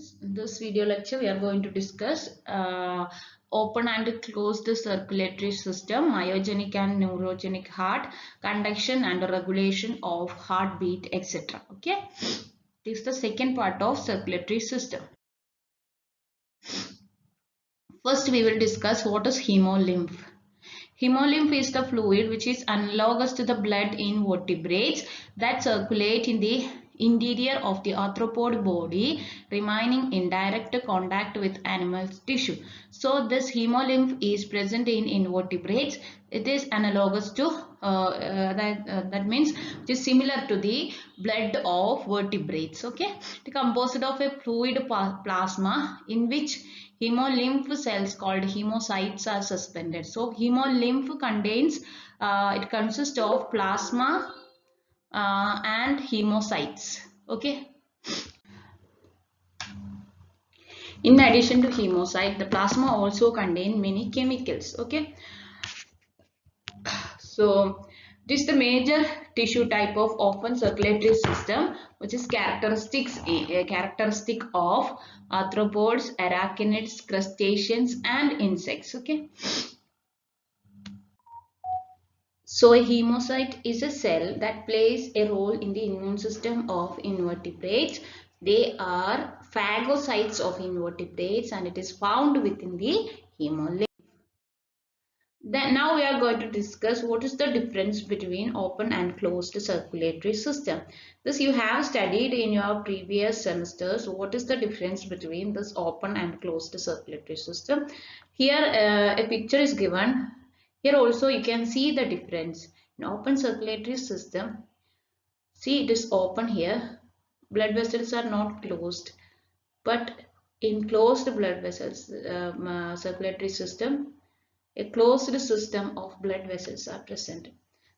students, in this video lecture we are going to discuss open and closed circulatory system, myogenic and neurogenic heart, conduction and regulation of heartbeat, etc. Okay, this is the second part of circulatory system. First we will discuss what is hemolymph. Hemolymph is the fluid which is analogous to the blood in vertebrates that circulate in the interior of the arthropod body, remaining in direct contact with animal tissue. So this hemolymph is present in invertebrates. It is analogous to that means it is similar to the blood of vertebrates. Okay, it is composed of a fluid plasma in which hemolymph cells called hemocytes are suspended. So hemolymph contains it consists of plasma and hemocytes. Okay. In addition to hemocyte, the plasma also contain many chemicals. Okay. So this is the major tissue type of open circulatory system, which is characteristic of arthropods, arachnids, crustaceans, and insects. Okay. So a hemocyte is a cell that plays a role in the immune system of invertebrates. They are phagocytes of invertebrates and it is found within the hemolymph. Then now we are going to discuss what is the difference between open and closed circulatory system. This you have studied in your previous semesters. What is the difference between this open and closed circulatory system? Here a picture is given. Here also you can see the difference. In open circulatory system, see it is open here. Blood vessels are not closed. But in closed blood vessels circulatory system, a closed system of blood vessels are present.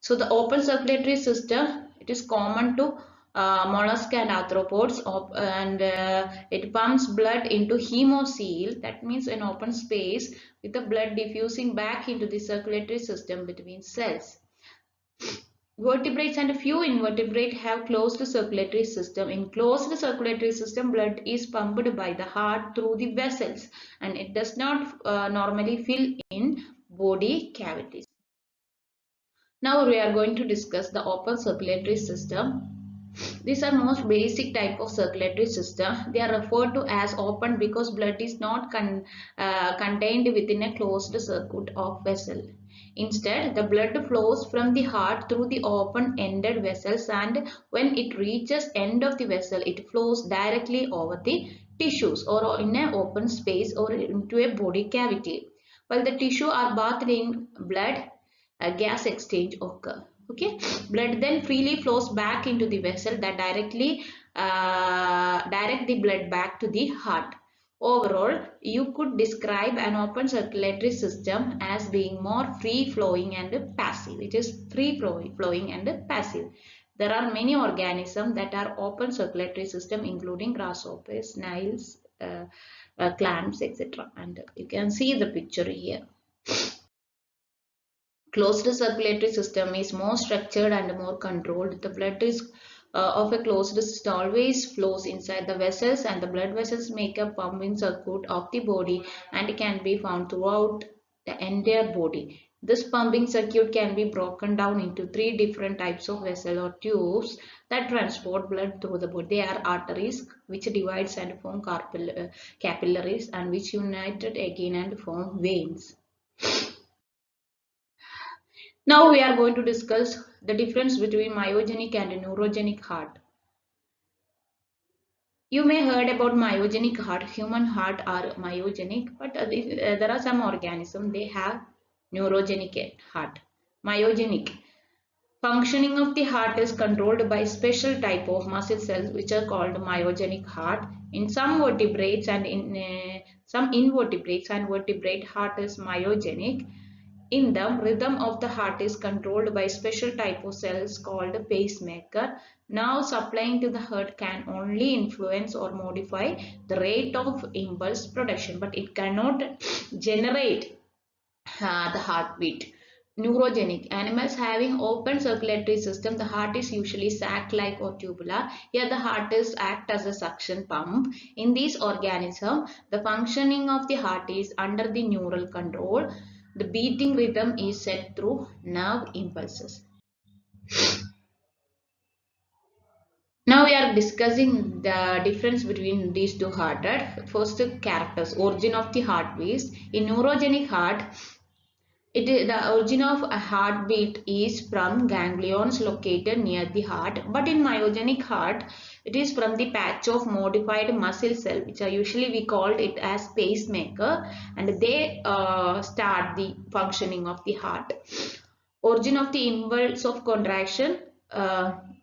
So the open circulatory system, it is common to mollusks and arthropods, and it pumps blood into hemocoel. That means an open space with the blood diffusing back into the circulatory system between cells. Vertebrates and a few invertebrates have closed circulatory system. In closed circulatory system, blood is pumped by the heart through the vessels and it does not normally fill in body cavities. Now we are going to discuss the open circulatory system. These are most basic type of circulatory system. They are referred to as open because blood is not contained within a closed circuit of vessel. Instead, the blood flows from the heart through the open-ended vessels, and when it reaches end of the vessel, it flows directly over the tissues or in an open space or into a body cavity. While the tissue are bathed in blood, a gas exchange occurs. Okay, blood then freely flows back into the vessel that directly direct the blood back to the heart. Overall, you could describe an open circulatory system as being more free-flowing and passive. It is free-flowing and passive. There are many organisms that are open circulatory system, including grasshoppers, snails, clams, etc. And you can see the picture here. Closed circulatory system is more structured and more controlled. The blood is of a closed system always flows inside the vessels, and the blood vessels make a pumping circuit of the body and can be found throughout the entire body. This pumping circuit can be broken down into three different types of vessels or tubes that transport blood through the body. They are arteries, which divides and form capillaries, and which united again and form veins. Now we are going to discuss the difference between myogenic and neurogenic heart. You may heard about myogenic heart. Human heart are myogenic, but there are some organisms they have neurogenic heart. Myogenic. Functioning of the heart is controlled by special type of muscle cells which are called myogenic heart. In some vertebrates and in some invertebrates and vertebrate heart is myogenic. In them, rhythm of the heart is controlled by special type of cells called pacemaker. Now supplying to the heart can only influence or modify the rate of impulse production, but it cannot generate the heartbeat. Neurogenic. Animals having open circulatory system, the heart is usually sac-like or tubular. Here the heart is act as a suction pump. In this organism, the functioning of the heart is under the neural control. The beating rhythm is set through nerve impulses. Now we are discussing the difference between these two heart. First, characters. Origin of the heartbeat. In neurogenic heart, the origin of a heartbeat is from ganglions located near the heart, but in myogenic heart, it is from the patch of modified muscle cell, which are usually we called it as pacemaker, and they start the functioning of the heart. Origin of the impulse of contraction,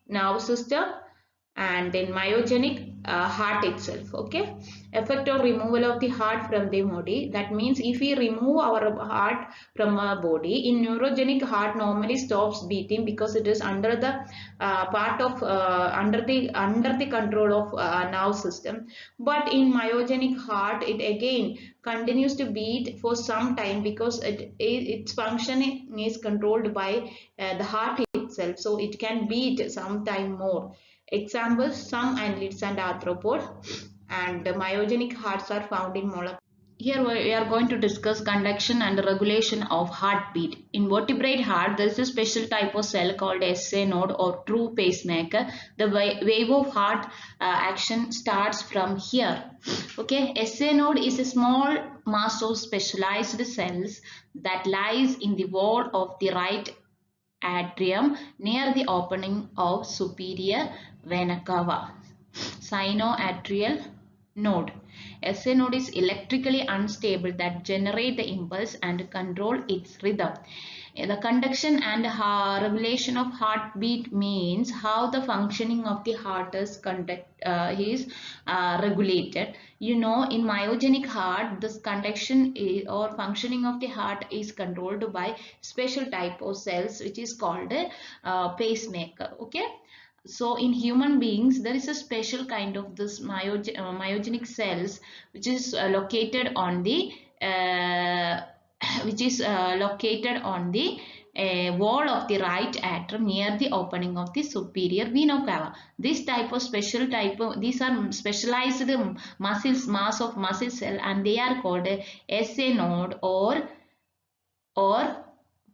nerve system, and then myogenic heart itself. Okay, effect of removal of the heart from the body. That means if we remove our heart from our body, in neurogenic heart normally stops beating because it is under the part of under the control of nerve system. But in myogenic heart, it again continues to beat for some time because its functioning is controlled by the heart itself, so it can beat some time more. Examples, some annelids and arthropods, and myogenic hearts are found in molecular. Here we are going to discuss conduction and regulation of heartbeat. In vertebrate heart, there is a special type of cell called SA node or true pacemaker. The wave of heart action starts from here. Okay, SA node is a small mass of specialized cells that lies in the wall of the right atrium near the opening of superior vena cava. Sinoatrial node. SA node is electrically unstable that generate the impulse and control its rhythm. The conduction and regulation of heartbeat means how the functioning of the heart is regulated. You know, in myogenic heart, this conduction or functioning of the heart is controlled by special type of cells, which is called a pacemaker. Okay. So in human beings, there is a special kind of this myogenic cells, which is located on the wall of the right atrium near the opening of the superior vena cava. This type of special type of, these are specialized mass of muscle cell, and they are called a SA node or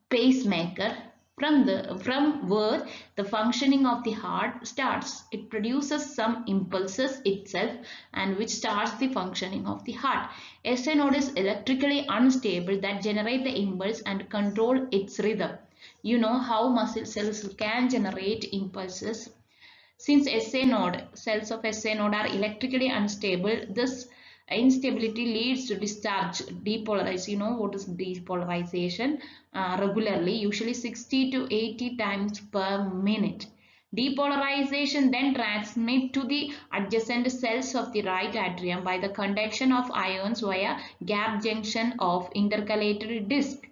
pacemaker. From where the functioning of the heart starts. It produces some impulses itself, and which starts the functioning of the heart. SA node is electrically unstable that generate the impulse and control its rhythm. You know how muscle cells can generate impulses. Since cells of SA node are electrically unstable, this instability leads to discharge, depolarization. You know what is depolarization? Regularly, usually 60 to 80 times per minute. Depolarization then transmit to the adjacent cells of the right atrium by the conduction of ions via gap junction of intercalated disc.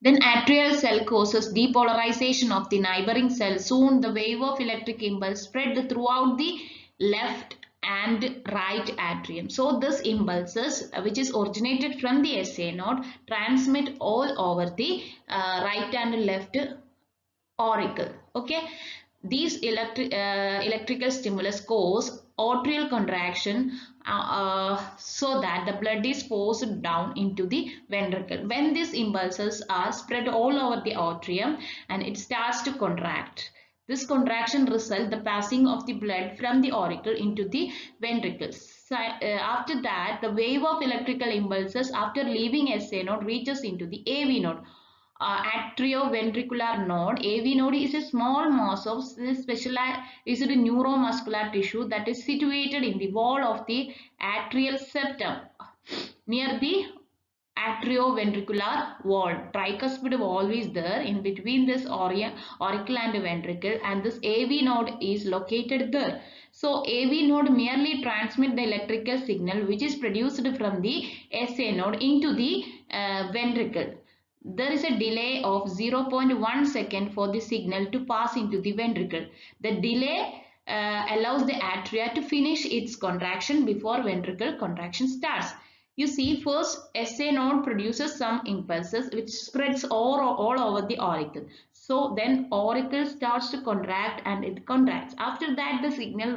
Then atrial cell causes depolarization of the neighboring cell. Soon the wave of electric impulse spread throughout the left and right atrium. So this impulses, which is originated from the SA node, transmit all over the right and left auricle. Okay, these electrical stimulus cause atrial contraction so that the blood is forced down into the ventricle. When these impulses are spread all over the atrium and it starts to contract, this contraction results the passing of the blood from the auricle into the ventricles. After that, the wave of electrical impulses after leaving SA node reaches into the AV node. Atrioventricular node. AV node is a small mass of specialized neuromuscular tissue that is situated in the wall of the atrial septum near the atrioventricular wall. Tricuspid valve is there in between this auricle and ventricle, and this AV node is located there. So AV node merely transmit the electrical signal which is produced from the SA node into the ventricle. There is a delay of 0.1 second for the signal to pass into the ventricle. The delay allows the atria to finish its contraction before ventricle contraction starts. You see, first SA node produces some impulses which spreads all over the auricle. So then auricle starts to contract and it contracts. After that the signal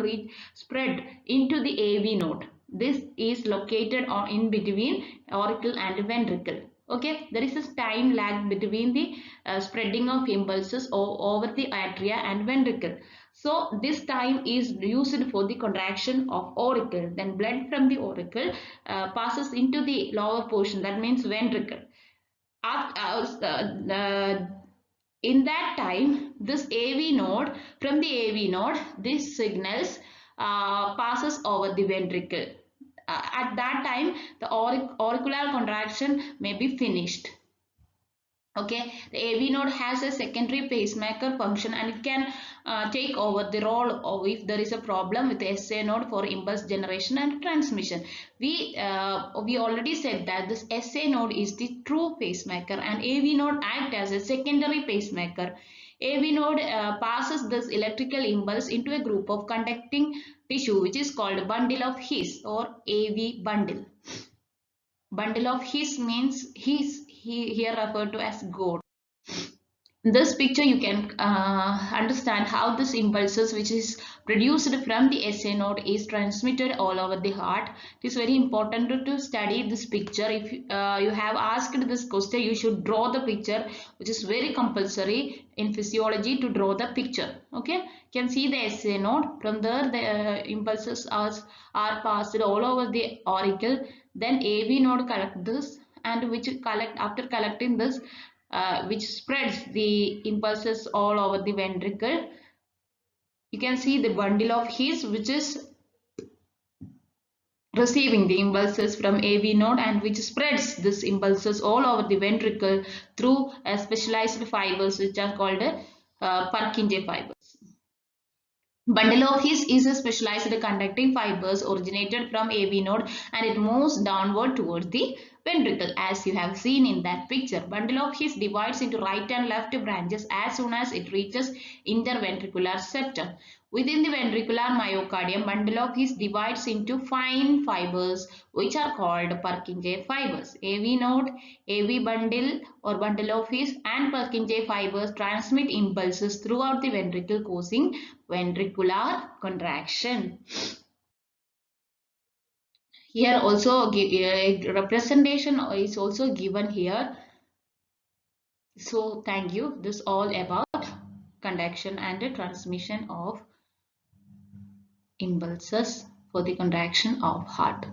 spread into the AV node. This is located in between auricle and ventricle. Okay, there is a time lag between the spreading of impulses over the atria and ventricle. So this time is used for the contraction of auricle. Then blood from the auricle passes into the lower portion, that means ventricle. In that time, this AV node, from the AV node, this signals passes over the ventricle. At that time, the auricular contraction may be finished. Okay, the AV node has a secondary pacemaker function and it can take over the role of if there is a problem with the SA node for impulse generation and transmission. We already said that this SA node is the true pacemaker and AV node act as a secondary pacemaker. AV node passes this electrical impulse into a group of conducting tissue which is called bundle of His or AV bundle. Bundle of His means here referred to as gourd. In this picture you can understand how this impulses which is produced from the SA node is transmitted all over the heart. It is very important to study this picture. If you have asked this question, you should draw the picture, which is very compulsory in physiology to draw the picture. Okay, you can see the SA node. From there the impulses are passed all over the auricle. Then AV node collect this, and after collecting this, which spreads the impulses all over the ventricle. You can see the bundle of His which is receiving the impulses from AV node and which spreads this impulses all over the ventricle through specialized fibers which are called Purkinje fibers. Bundle of His is a specialized conducting fibers originated from AV node and it moves downward towards the ventricle as you have seen in that picture. Bundle of His divides into right and left branches as soon as it reaches interventricular septum. Within the ventricular myocardium, bundle of His divides into fine fibers which are called Purkinje fibers. AV node, AV bundle or bundle of His and Purkinje fibers transmit impulses throughout the ventricle causing ventricular contraction. Here also a representation is also given here. So thank you. This is all about conduction and transmission of impulses for the contraction of heart.